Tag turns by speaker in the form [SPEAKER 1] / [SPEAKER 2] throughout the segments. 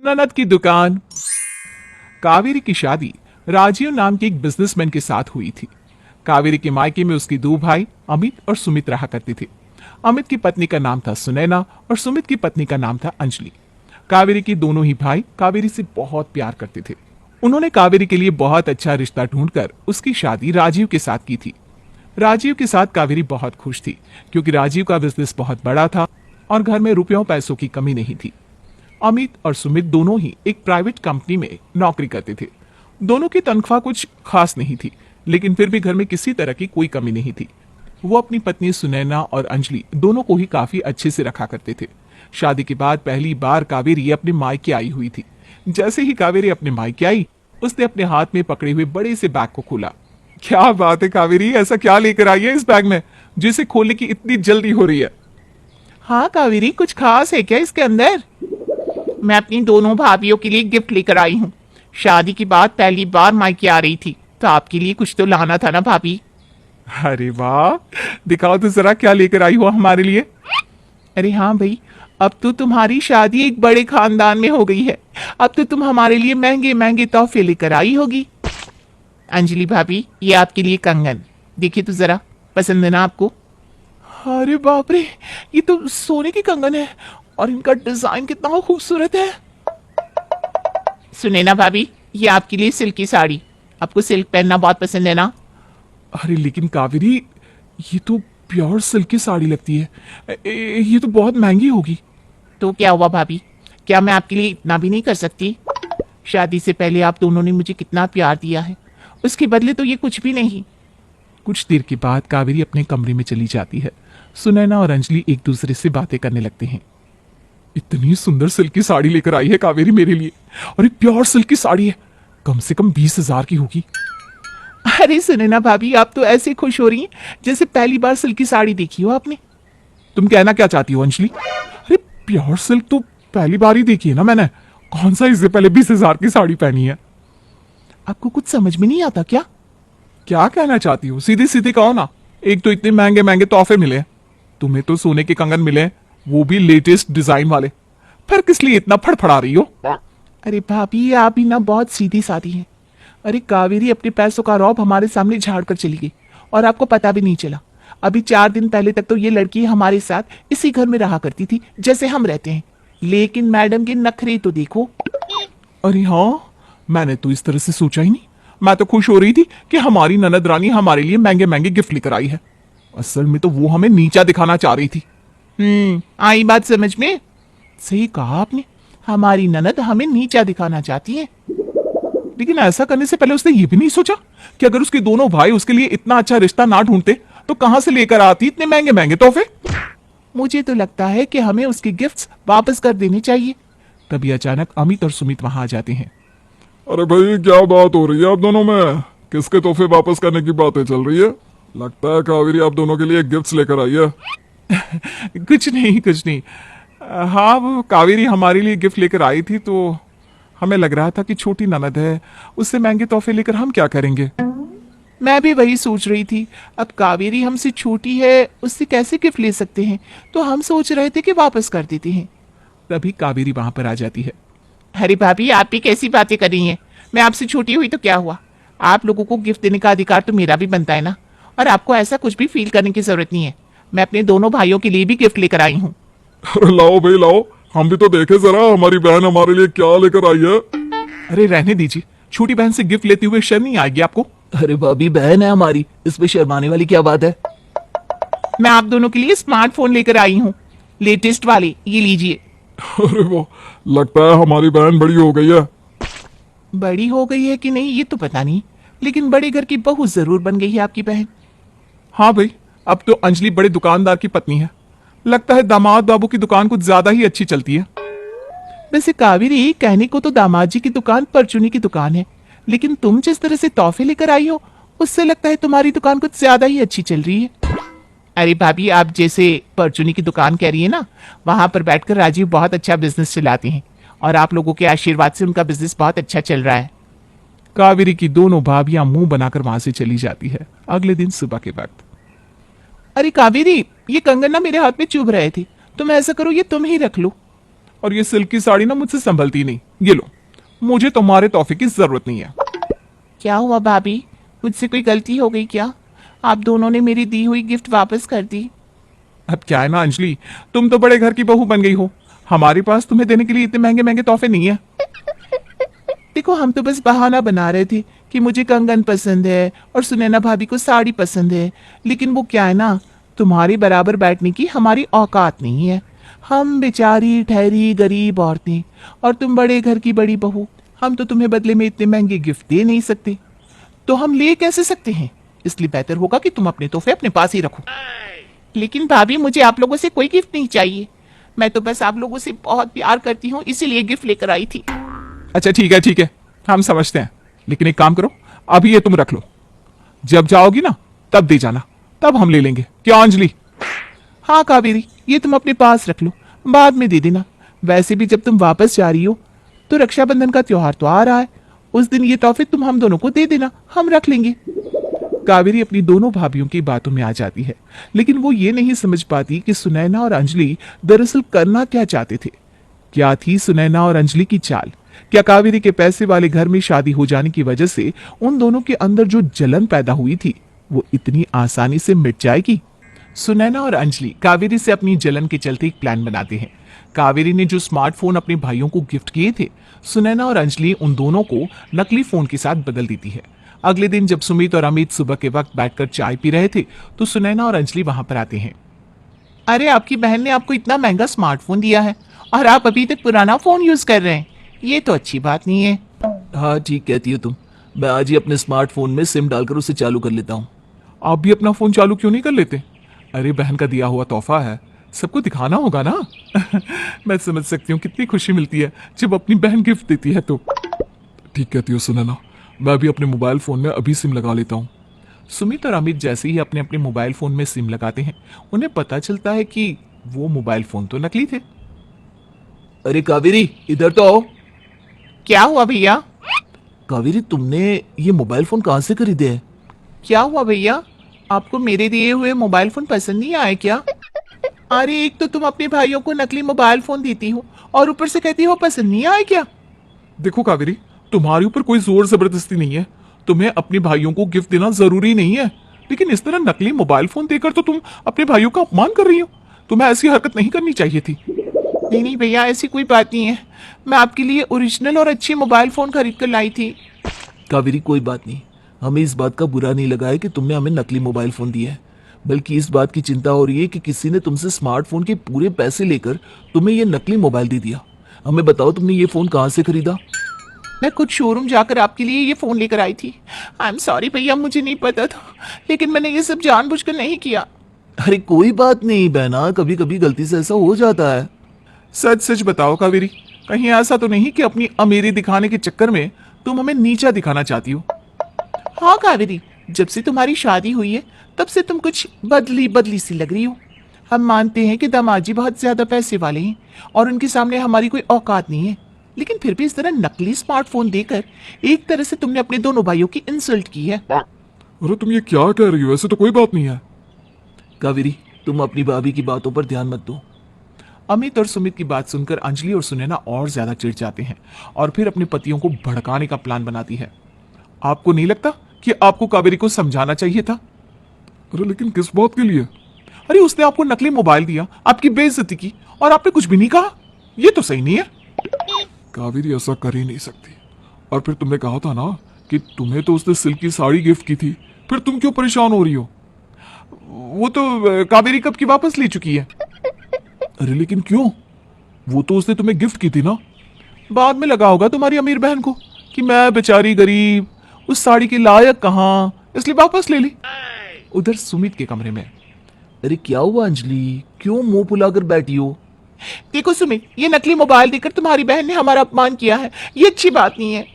[SPEAKER 1] ननद की दुकान। कावेरी की शादी राजीव नाम के एक बिजनेसमैन के साथ हुई थी। कावेरी के मायके में उसके दो भाई अमित और सुमित रहा करते थे। अमित की पत्नी का नाम था सुनैना और सुमित की पत्नी का नाम था अंजलि। कावेरी के दोनों ही भाई कावेरी से बहुत प्यार करते थे। उन्होंने कावेरी के लिए बहुत अच्छा रिश्ता ढूंढकर उसकी शादी राजीव के साथ की थी। राजीव के साथ कावेरी बहुत खुश थी क्योंकि राजीव का बिजनेस बहुत बड़ा था और घर में रुपयों पैसों की कमी नहीं थी। अमित और सुमित दोनों ही एक प्राइवेट कंपनी में नौकरी करते थे। दोनों की तनख्वाह कुछ खास नहीं थी, लेकिन फिर भी घर में किसी तरह की कोई कमी नहीं थी। वो अपनी पत्नी सुनैना और अंजलि दोनों को ही काफी अच्छे से रखा करते थे। शादी के बाद पहली बार कावेरी अपने मायके आई हुई थी। जैसे ही कावेरी अपने मायके आई, उसने अपने हाथ में पकड़े हुए बड़े से बैग को खोला। क्या बात है कावेरी, ऐसा क्या लेकर आई है इस बैग में जिसे खोलने की इतनी जल्दी हो रही है?
[SPEAKER 2] हाँ कावेरी, कुछ खास है क्या इसके अंदर? मैं अपनी दोनों भाभियों के लिए गिफ्ट लेकर आई हूँ। शादी के बाद पहली बार मायके आ रही थी, तो आपके लिए कुछ तो लाना था ना भाभी।
[SPEAKER 1] अरे वाह, दिखाओ तो जरा क्या लेकर आई हो हमारे लिए।
[SPEAKER 2] अरे हाँ भाई, अब तो तुम्हारी शादी एक बड़े खानदान में हो गई है। अब तो तुम हमारे लिए महंगे महंगे तोहफे लेकर आई होगी। अंजलि भाभी, ये आपके लिए कंगन, देखिए तो जरा, पसंद है ना आपको?
[SPEAKER 1] अरे बाप रे, ये तो सोने की कंगन है और इनका डिजाइन कितना खूबसूरत है।
[SPEAKER 2] सुने ना भाभी, ये आपके लिए सिल्क की साड़ी। आपको सिल्क पहनना बहुत पसंद है ना?
[SPEAKER 1] अरे लेकिन कावेरी, ये तो प्योर सिल्क की साड़ी लगती है। ये तो बहुत महंगी होगी।
[SPEAKER 2] तो क्या हुआ भाभी, क्या मैं आपके लिए इतना भी नहीं कर सकती? शादी से पहले आप दोनों ने मुझे कितना प्यार दिया है, उसके बदले तो ये कुछ भी नहीं।
[SPEAKER 1] कुछ देर के बाद कावेरी अपने कमरे में चली जाती है। सुनैना और अंजलि एक दूसरे से बातें करने लगते हैं। इतनी सुंदर सिल्क की साड़ी लेकर आई है कावेरी मेरे लिए, और ये प्योर सिल्क की साड़ी है, कम से कम 20,000 की होगी।
[SPEAKER 2] अरे सुने ना भाभी, आप तो ऐसे खुश हो रही हैं जैसे पहली बार सिल्क की साड़ी देखी हो आपने।
[SPEAKER 1] तुम कहना क्या चाहती हो अंजलि? अरे प्योर सिल्क तो पहली बार ही देखी है ना मैंने, कौन सा इससे पहले 20,000 की साड़ी पहनी है।
[SPEAKER 2] आपको कुछ समझ में नहीं आता क्या?
[SPEAKER 1] क्या कहना चाहती हो, सीधी सीधी कहो ना। एक तो इतने महंगे महंगे तोहफे मिले, तुम्हें तो सोने के कंगन मिले, वो भी लेटेस्ट डिजाइन वाले, फिर किस लिए इतना फड़फड़ा रही हो?
[SPEAKER 2] अरे भाभी, आप भी ना बहुत सीधी सादी हैं। अरे कावेरी अपने पैसों का रौब हमारे सामने झाड़ कर चली गई और आपको पता भी नहीं चला। अभी 4 दिन पहले तक तो ये लड़की हमारे साथ इसी घर में रहा करती थी जैसे हम रहते हैं, लेकिन मैडम के नखरे तो देखो।
[SPEAKER 1] अरे हाँ, मैंने तो इस तरह से सोचा ही नहीं। मैं तो खुश हो रही थी कि हमारी ननद रानी हमारे लिए महंगे महंगे गिफ्ट लेकर आई है। असल में तो वो हमें नीचा दिखाना चाह रही थी।
[SPEAKER 2] आई बात समझ में? सही कहा आपने, हमारी ननद हमें नीचा दिखाना चाहती है।
[SPEAKER 1] लेकिन ऐसा करने से पहले उसने ये भी नहीं सोचा कि अगर उसके दोनों भाई उसके लिए इतना अच्छा रिश्ता ना ढूंढते तो कहां से लेकर आती इतने महंगे महंगे तोहफे।
[SPEAKER 2] मुझे तो लगता है कि हमें उसके गिफ्ट्स वापस कर देने चाहिए।
[SPEAKER 1] तभी अचानक अमित और सुमित वहां आ जाते हैं।
[SPEAKER 3] अरे भाई, क्या बात हो रही है आप दोनों में? किसके तोहफे वापस करने की बातें चल रही है? लगता है कावेरी आप दोनों के लिए गिफ्ट्स लेकर आई है।
[SPEAKER 1] कुछ नहीं कुछ नहीं। हाँ, वो कावेरी हमारे लिए गिफ्ट लेकर आई थी, तो हमें लग रहा था कि छोटी ननद है, उससे महंगे तोहफे लेकर हम क्या करेंगे।
[SPEAKER 2] मैं भी वही सोच रही थी, अब कावेरी हमसे छोटी है, उससे कैसे गिफ्ट ले सकते हैं, तो हम सोच रहे थे कि वापस कर देते हैं।
[SPEAKER 1] तभी कावेरी वहां पर आ जाती है।
[SPEAKER 2] अरे भाभी, आप भी कैसी बातें कर रही हैं? मैं आपसे छोटी हुई तो क्या हुआ? आप लोगों को गिफ्ट देने का अधिकार तो मेरा भी बनता है ना। और आपको ऐसा कुछ भी फील करने की जरूरत नहीं है। मैं अपने दोनों भाइयों के लिए भी गिफ्ट लेकर आई हूँ।
[SPEAKER 3] अरे लाओ भाई लाओ, हम भी तो देखे जरा हमारी बहन हमारे लिए क्या लेकर आई है।
[SPEAKER 1] अरे रहने दीजिए, छोटी बहन से गिफ्ट लेते हुए शर्म नहीं आएगी आपको?
[SPEAKER 4] अरे भाभी, बहन है हमारी, इसमें शर्माने वाली क्या बात है?
[SPEAKER 2] मैं आप दोनों के लिए स्मार्टफोन लेकर आई हूँ, लेटेस्ट वाले, ये लीजिए।
[SPEAKER 3] अरे वो, लगता है हमारी बहन बड़ी हो गई है।
[SPEAKER 2] बड़ी हो गई है कि नहीं ये तो पता नहीं, लेकिन बड़े घर की बहू जरूर बन गई है आपकी बहन।
[SPEAKER 1] हाँ भाई, अब तो अंजलि बड़े दुकानदार की पत्नी है। लगता है दामाद बाबू की दुकान कुछ ज्यादा ही अच्छी चलती है।
[SPEAKER 2] वैसे कावेरी, कहने को तो दामाद जी की दुकान परचूनी की दुकान है, लेकिन तुम जिस तरह से तोहफे लेकर आई हो, उससे लगता है तुम्हारी दुकान कुछ ज्यादा ही अच्छी चल रही है। अरे भाभी, आप जैसे परचूनी की दुकान कह रही है ना, वहां पर बैठकर राजीव बहुत अच्छा बिजनेस चलाते हैं और आप लोगों के आशीर्वाद से उनका बिजनेस बहुत अच्छा चल रहा है।
[SPEAKER 1] कावेरी की दोनों भाभियां मुंह बनाकर वहां से चली जाती है। अगले दिन सुबह के वक्त,
[SPEAKER 2] अरे कावेरी, ये कंगन ना मेरे हाथ में चुभ रहे थे, तुम ऐसा करो ये तुम ही रख लो।
[SPEAKER 1] और ये सिल्क की साड़ी ना मुझसे संभलती नहीं। ये लो, मुझे तुम्हारे तोहफे की जरूरत नहीं है।
[SPEAKER 2] क्या हुआ भाभी, मुझसे कोई गलती हो गई क्या? आप दोनों ने मेरी दी हुई गिफ्ट वापस कर दी।
[SPEAKER 1] अब क्या है ना अंजलि, तुम तो बड़े घर की बहू बन गई हो, हमारे पास तुम्हें देने के लिए इतने महंगे महंगे तोहफे नहीं है।
[SPEAKER 2] देखो, हम तो बस बहाना बना रहे थे कि मुझे कंगन पसंद है और सुनैना भाभी को साड़ी पसंद है, लेकिन वो क्या है ना, तुम्हारे बराबर बैठने की हमारी औकात नहीं है। हम बेचारी ठहरी गरीब औरतें और तुम बड़े घर की बड़ी बहू, हम तो तुम्हें बदले में इतने महंगे गिफ्ट दे नहीं सकते, तो हम ले कैसे सकते हैं? इसलिए बेहतर होगा कि तुम अपने तोहफे अपने पास ही रखो। लेकिन भाभी, मुझे आप लोगों से कोई गिफ्ट नहीं चाहिए, मैं तो बस आप लोगों से बहुत प्यार करती हूँ, इसीलिए गिफ्ट लेकर आई थी।
[SPEAKER 1] अच्छा ठीक है, हम समझते हैं, लेकिन एक काम करो, अभी ये तुम रख लो, जब जाओगी ना तब दे जाना, तब हम ले लेंगे। क्या अंजलि?
[SPEAKER 2] हाँ कावेरी, ये तुम अपने पास रख लो, बाद में दे देना। वैसे भी जब तुम वापस जा रही हो तो रक्षाबंधन का त्योहार तो आ रहा है, उस दिन ये तोहफे तुम हम दोनों को दे देना, हम रख लेंगे।
[SPEAKER 1] कावेरी अपनी दोनों भाभियों की बातों में आ जाती है, लेकिन वो ये नहीं समझ पाती कि सुनैना और अंजलि दरअसल करना क्या चाहते थे। क्या थी सुनैना और अंजलि की चाल? क्या कावेरी के पैसे वाले घर में शादी हो जाने की वजह से उन दोनों के अंदर जो जलन पैदा हुई थी वो इतनी आसानी से मिट जाएगी? सुनैना और अंजलि कावेरी से अपनी जलन के चलते एक प्लान बनाते हैं। कावेरी ने जो स्मार्टफोन अपने भाइयों को गिफ्ट किए थे, सुनैना और अंजलि उन दोनों को नकली फोन के साथ बदल देती है। अगले दिन जब सुमित और अमित सुबह के वक्त बैठकर चाय पी रहे थे तो सुनैना और अंजलि वहां पर आते हैं।
[SPEAKER 2] अरे, आपकी बहन ने आपको इतना महंगा स्मार्टफोन दिया है और आप अभी तक पुराना फोन यूज कर रहे हैं, ये तो अच्छी बात नहीं है।
[SPEAKER 4] हाँ ठीक कहती हो तुम, मैं आज ही अपने स्मार्टफोन में सिम डालकर उसे चालू कर लेता हूँ।
[SPEAKER 1] आप भी अपना फोन चालू क्यों नहीं कर लेते? अरे बहन का दिया हुआ तोहफा है, सबको दिखाना होगा ना। मैं समझ सकती हूँ कितनी खुशी मिलती है जब अपनी बहन गिफ्ट देती है तो।
[SPEAKER 3] ठीक कहती हो सुनैना, मैं भी अपने मोबाइल फोन में अभी सिम लगा लेता हूँ।
[SPEAKER 1] सुमित और अमित जैसे ही अपने अपने मोबाइल फोन में सिम लगाते हैं, उन्हें पता चलता है कि वो मोबाइल फोन तो नकली थे।
[SPEAKER 4] अरे कावेरी, इधर तो आओ।
[SPEAKER 2] क्या हुआ भैया?
[SPEAKER 4] कावेरी, तुमने ये मोबाइल फोन कहाँ से खरीदे है?
[SPEAKER 2] क्या हुआ भैया, आपको मेरे दिए हुए मोबाइल फोन पसंद नहीं आए क्या? अरे, एक तो तुम अपने भाइयों को नकली मोबाइल फोन देती हो और ऊपर से कहती हो पसंद नहीं आए क्या?
[SPEAKER 1] देखो कावेरी, तुम्हारे ऊपर कोई जोर जबरदस्ती नहीं है, तुम्हें अपने भाइयों को गिफ्ट देना जरूरी नहीं है, लेकिन इस तरह नकली मोबाइल फोन देकर तो तुम अपने भाइयों का अपमान कर रही हो। तुम्हें ऐसी हरकत नहीं करनी चाहिए थी।
[SPEAKER 2] नहीं नहीं भैया, ऐसी कोई बात नहीं है, मैं आपके लिए ओरिजिनल और अच्छे मोबाइल फोन खरीद कर लाई थी।
[SPEAKER 4] कावेरी, कोई बात नहीं, हमें इस बात का बुरा नहीं लगा है कि तुमने हमें नकली मोबाइल फोन दिया है, बल्कि इस बात की चिंता हो रही है कि किसी ने तुमसे स्मार्टफोन के पूरे पैसे लेकर तुम्हें ये नकली मोबाइल दे दिया। हमें बताओ, तुमने ये फोन कहाँ से खरीदा?
[SPEAKER 2] मैं खुद शोरूम जाकर आपके लिए ये फोन लेकर आई थी। आई एम सॉरी भैया, मुझे नहीं पता था, लेकिन मैंने ये सब जानबूझकर नहीं किया।
[SPEAKER 4] अरे कोई बात नहीं बहना, कभी कभी गलती से ऐसा हो जाता है।
[SPEAKER 1] सच सच बताओ कावेरी, कहीं ऐसा तो नहीं कि अपनी अमीरी दिखाने के चक्कर में तुम हमें नीचा दिखाना चाहती हो?
[SPEAKER 2] हाँ कावेरी, जब से तुम्हारी शादी हुई है तब से तुम कुछ बदली बदली सी लग रही हो। हम मानते हैं कि दामाद जी बहुत ज्यादा पैसे वाले हैं और उनके सामने हमारी कोई औकात नहीं है, लेकिन फिर भी इस तरह नकली स्मार्टफोन देकर एक तरह से तुमने अपने दोनों भाइयों की इंसल्ट की है।
[SPEAKER 3] अरे तुम ये क्या कह रही हो? ऐसे तो कोई बात नहीं है।
[SPEAKER 4] कावेरी, तुम अपनी भाभी की बातों पर ध्यान मत दो।
[SPEAKER 1] अमित और सुमित की बात सुनकर अंजलि और सुनैना और ज्यादा चिढ़ जाते हैं और फिर अपने पतियों को भड़काने का प्लान बनाती है। आपको नहीं लगता कि आपको कावेरी को समझाना चाहिए था?
[SPEAKER 3] अरे लेकिन किस बात के लिए?
[SPEAKER 1] अरे उसने आपको नकली मोबाइल दिया, आपकी बेइज्जती की और आपने कुछ भी नहीं कहा, ये तो सही नहीं है।
[SPEAKER 3] कावेरी ऐसा कर ही नहीं सकती। और फिर तुमने कहा था ना कि तुम्हें तो उसने सिल्क की साड़ी गिफ्ट की थी, फिर तुम क्यों परेशान हो रही हो?
[SPEAKER 1] वो तो कावेरी कब की वापस ले चुकी है।
[SPEAKER 3] अरे लेकिन क्यों? वो तो उसने तुम्हें गिफ्ट की थी ना।
[SPEAKER 1] बाद में लगा होगा तुम्हारी अमीर बहन को कि मैं बेचारी गरीब उस साड़ी के लायक कहां, इसलिए वापस ले ली। उधर सुमित के कमरे में,
[SPEAKER 4] अरे क्या हुआ अंजलि, क्यों मुंह फुलाकर बैठी हो?
[SPEAKER 2] देखो सुमित, ये नकली मोबाइल देकर तुम्हारी बहन ने हमारा अपमान किया है, ये अच्छी बात नहीं है।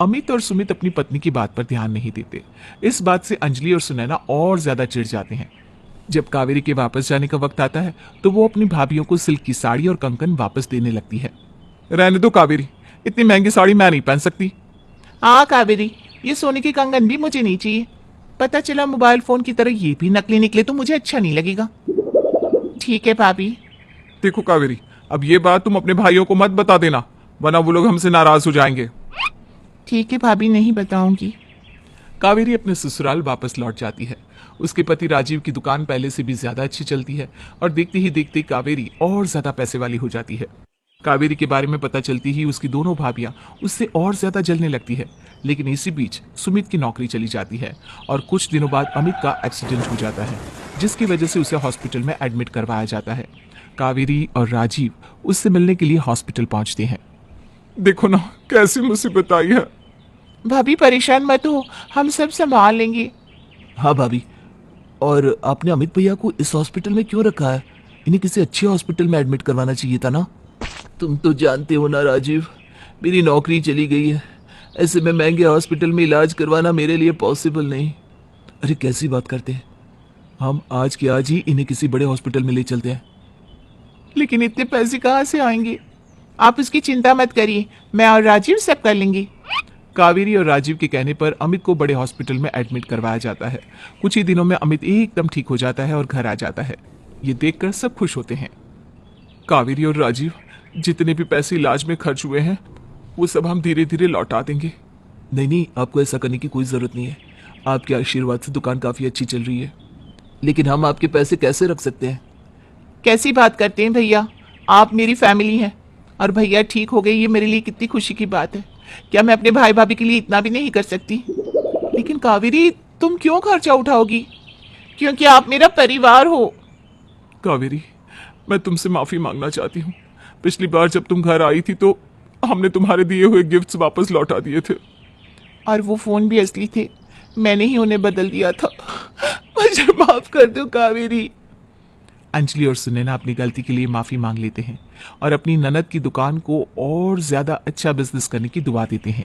[SPEAKER 1] अमित और सुमित अपनी पत्नी की बात पर ध्यान नहीं देते। इस बात से अंजलि और सुनैना और ज्यादा चिढ़ जाते हैं। जब कावेरी के वापस जाने का वक्त आता है तो वो अपनी भाभियों को सिल्क की साड़ी और कंकन वापस देने लगती है। रहने दो कावेरी, इतनी महंगी साड़ी मैं नहीं पहन सकती।
[SPEAKER 2] हाँ कावेरी, ये सोने की कंगन भी मुझे नहीं चाहिए। पता चला मोबाइल फोन की तरह ये भी नकली निकले तो मुझे अच्छा नहीं लगेगा। ठीक है भाभी।
[SPEAKER 1] देखो कावेरी, अब ये बात तुम अपने भाइयों को मत बता देना, वरना वो लोग हमसे नाराज हो जाएंगे।
[SPEAKER 2] ठीक है भाभी, नहीं बताऊंगी।
[SPEAKER 1] कावेरी अपने ससुराल वापस लौट जाती है। उसके पति राजीव की दुकान पहले से भी ज्यादा अच्छी चलती है और देखते ही देखते कावेरी और ज्यादा पैसे वाली हो जाती है। कावेरी के बारे में पता चलती ही उसकी दोनों भाभियां उससे और ज्यादा जलने लगती है। लेकिन इसी बीच सुमित की नौकरी चली जाती है और कुछ दिनों बाद अमित का एक्सीडेंट हो जाता है, जिसकी वजह से उसे हॉस्पिटल में एडमिट करवाया जाता है। कावेरी और राजीव उससे मिलने के लिए हॉस्पिटल पहुंचते हैं।
[SPEAKER 3] देखो ना कैसी मुसीबत आई है।
[SPEAKER 2] भाभी परेशान मत हो, हम सब संभाल लेंगे।
[SPEAKER 4] हाँ भाभी, और आपने अमित भैया को इस हॉस्पिटल में क्यों रखा है? इन्हें किसी अच्छे हॉस्पिटल में एडमिट करवाना चाहिए था ना। तुम तो जानते हो ना राजीव, मेरी नौकरी चली गई है। ऐसे में महंगे हॉस्पिटल में इलाज करवाना मेरे लिए पॉसिबल नहीं। अरे कैसी बात करते हैं, हम आज के आज ही इन्हें किसी बड़े हॉस्पिटल में ले चलते हैं।
[SPEAKER 2] लेकिन इतने पैसे कहाँ से आएंगे? आप उसकी चिंता मत करिए, मैं और राजीव सब कर लेंगे।
[SPEAKER 1] कावेरी और राजीव के कहने पर अमित को बड़े हॉस्पिटल में एडमिट करवाया जाता है। कुछ ही दिनों में अमित एकदम ठीक हो जाता है और घर आ जाता है। ये देखकर सब खुश होते हैं। कावेरी और राजीव, जितने भी पैसे इलाज में खर्च हुए हैं वो सब हम धीरे धीरे लौटा देंगे।
[SPEAKER 4] नहीं नहीं, आपको ऐसा करने की कोई ज़रूरत नहीं है। आपके आशीर्वाद से दुकान काफ़ी अच्छी चल रही है। लेकिन हम आपके पैसे कैसे रख सकते हैं?
[SPEAKER 2] कैसी बात करते हैं भैया, आप मेरी फैमिली हैं और भैया ठीक हो गए, ये मेरे लिए कितनी खुशी की बात है। क्या मैं अपने भाई भाभी के लिए इतना भी नहीं कर सकती? लेकिन कावेरी, तुम क्यों खर्चा उठाओगी? क्योंकि आप मेरा परिवार हो।
[SPEAKER 1] कावेरी, मैं तुमसे माफी मांगना चाहती हूँ। पिछली बार जब तुम घर आई थी तो हमने तुम्हारे दिए हुए गिफ्ट्स वापस लौटा दिए थे।
[SPEAKER 2] और वो फोन भी असली थे, मैंने ही उन्हें बदल दिया था। मुझे माफ कर दो कावेरी।
[SPEAKER 1] अंजलि और सुनैना अपनी गलती के लिए माफी मांग लेते हैं और अपनी ननद की दुकान को और ज्यादा अच्छा बिजनेस करने की दुआ देते हैं।